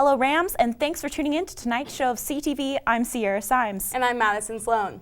fellow Rams, and thanks for tuning in to tonight's show of CTV. I'm Cymes. And I'm Madison Sloan.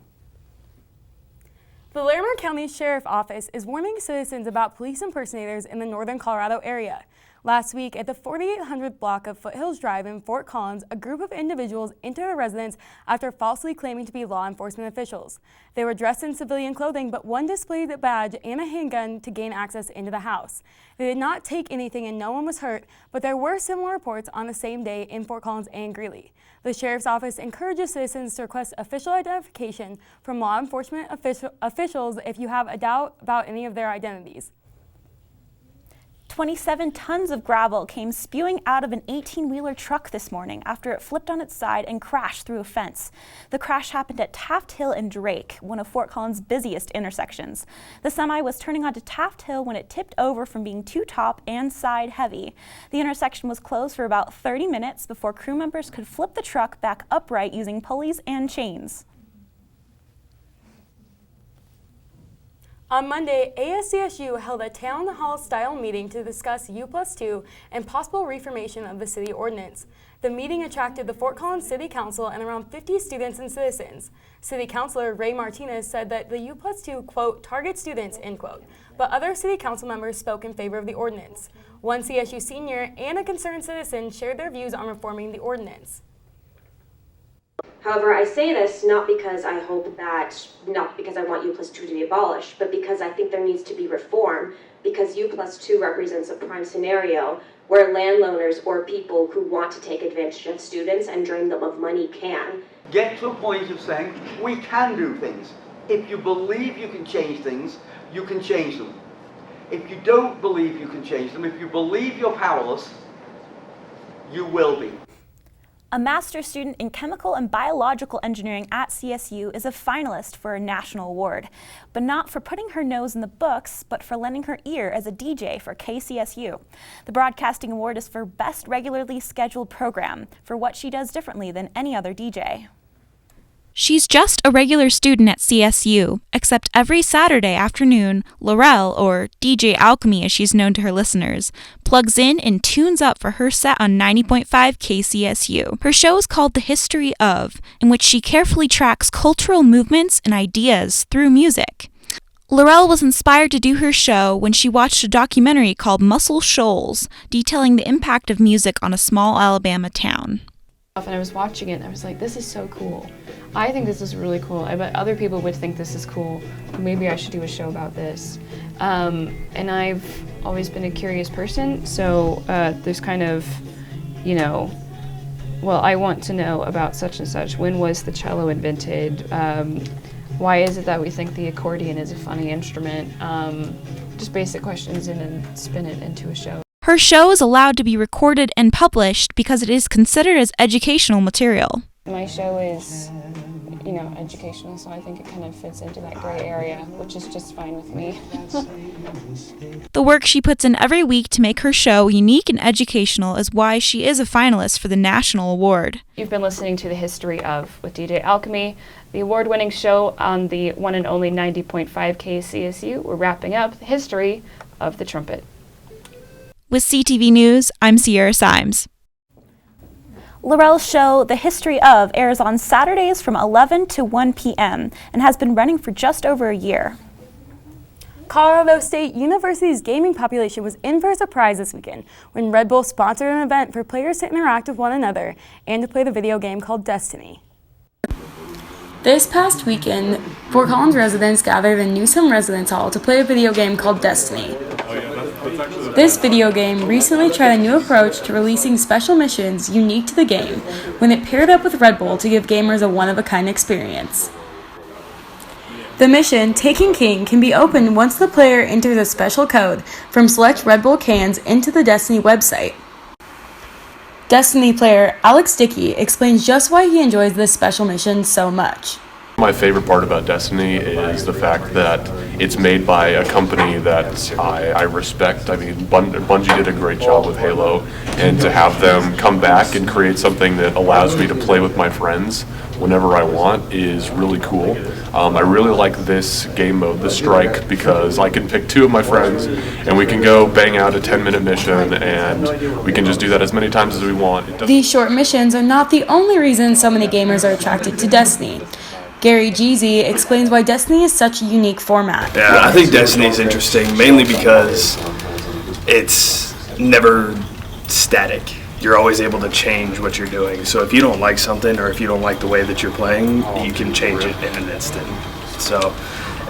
The Larimer County Sheriff's Office is warning citizens about police impersonators in the northern Colorado area. Last week, at the 4800 block of Foothills Drive in Fort Collins, a group of individuals entered a residence after falsely claiming to be law enforcement officials. They were dressed in civilian clothing, but one displayed a badge and a handgun to gain access into the house. They did not take anything and no one was hurt, but there were similar reports on the same day in Fort Collins and Greeley. The Sheriff's Office encourages citizens to request official identification from law enforcement officials if you have a doubt about any of their identities. 27 tons of gravel came spewing out of an 18-wheeler truck this morning after it flipped on its side and crashed through a fence. The crash happened at Taft Hill and Drake, one of Fort Collins' busiest intersections. The semi was turning onto Taft Hill when it tipped over from being too top and side heavy. The intersection was closed for about 30 minutes before crew members could flip the truck back upright using pulleys and chains. On Monday, ASCSU held a town hall-style meeting to discuss U+2 and possible reformation of the city ordinance. The meeting attracted the Fort Collins City Council and around 50 students and citizens. City Councilor Ray Martinez said that the U+2, quote, targets students, end quote, but other city council members spoke in favor of the ordinance. One CSU senior and a concerned citizen shared their views on reforming the ordinance. However, I say this not because I want U+2 to be abolished, but because I think there needs to be reform, because U+2 represents a prime scenario where landowners or people who want to take advantage of students and drain them of money can. Get to a point of saying, we can do things. If you believe you can change things, you can change them. If you don't believe you can change them, if you believe you're powerless, you will be. A master's student in chemical and biological engineering at CSU is a finalist for a national award, but not for putting her nose in the books, but for lending her ear as a DJ for KCSU. The broadcasting award is for best regularly scheduled program, for what she does differently than any other DJ. She's just a regular student at CSU, except every Saturday afternoon, Laurel, or DJ Alchemy as she's known to her listeners, plugs in and tunes up for her set on 90.5 KCSU. Her show is called The History Of, in which she carefully tracks cultural movements and ideas through music. Laurel was inspired to do her show when she watched a documentary called Muscle Shoals, detailing the impact of music on a small Alabama town. And I was watching it and I was like, this is so cool. I think this is really cool. I bet other people would think this is cool. Maybe I should do a show about this. And I've always been a curious person, so there's kind of, I want to know about such and such. When was the cello invented? Why is it that we think the accordion is a funny instrument? Just basic questions and then spin it into a show. Her show is allowed to be recorded and published because it is considered as educational material. My show is, educational, so I think it kind of fits into that gray area, which is just fine with me. The work she puts in every week to make her show unique and educational is why she is a finalist for the national award. You've been listening to The History Of with DJ Alchemy, the award-winning show on the one and only 90.5 KCSU. We're wrapping up the history of the trumpet. With CTV News, I'm Cymes. Laurel's show, The History Of, airs on Saturdays from 11 to 1 p.m. and has been running for just over a year. Colorado State University's gaming population was in for a surprise this weekend when Red Bull sponsored an event for players to interact with one another and to play the video game called Destiny. This past weekend, Fort Collins residents gathered in Newsom Residence Hall to play a video game called Destiny. This video game recently tried a new approach to releasing special missions unique to the game when it paired up with Red Bull to give gamers a one-of-a-kind experience. The mission, Taking King, can be opened once the player enters a special code from select Red Bull cans into the Destiny website. Destiny player Alex Dickey explains just why he enjoys this special mission so much. My favorite part about Destiny is the fact that it's made by a company that I respect. I mean, Bungie did a great job with Halo, and to have them come back and create something that allows me to play with my friends whenever I want is really cool. I really like this game mode, the Strike, because I can pick 2 of my friends and we can go bang out a 10-minute mission, and we can just do that as many times as we want. These short missions are not the only reason so many gamers are attracted to Destiny. Gary Jeezy explains why Destiny is such a unique format. Yeah, I think Destiny is interesting mainly because it's never static. You're always able to change what you're doing. So if you don't like something, or if you don't like the way that you're playing, you can change it in an instant. So,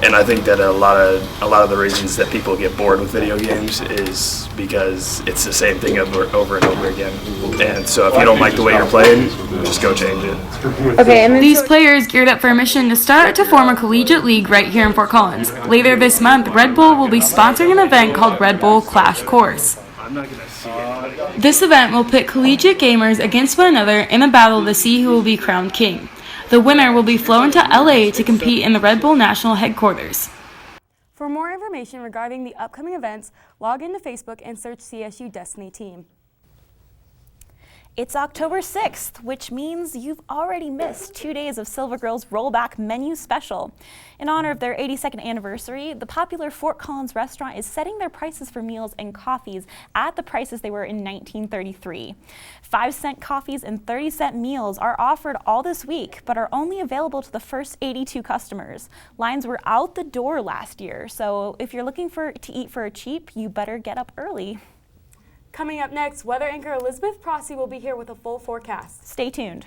and I think that a lot of the reasons that people get bored with video games is because it's the same thing over and over again. And so if you don't like the way you're playing, just go change it. Okay, and these players geared up for a mission to start to form a collegiate league right here in Fort Collins. Later this month, Red Bull will be sponsoring an event called Red Bull Clash Course. This event will pit collegiate gamers against one another in a battle to see who will be crowned king. The winner will be flown to LA to compete in the Red Bull National Headquarters. For more information regarding the upcoming events, log into Facebook and search CSU Destiny Team. It's October 6th, which means you've already missed 2 days of Silver Girls Rollback Menu Special. In honor of their 82nd anniversary, the popular Fort Collins restaurant is setting their prices for meals and coffees at the prices they were in 1933. 5-cent coffees and 30-cent meals are offered all this week, but are only available to the first 82 customers. Lines were out the door last year, so if you're looking to eat for a cheap, you better get up early. Coming up next, weather anchor Elizabeth Prossi will be here with a full forecast. Stay tuned.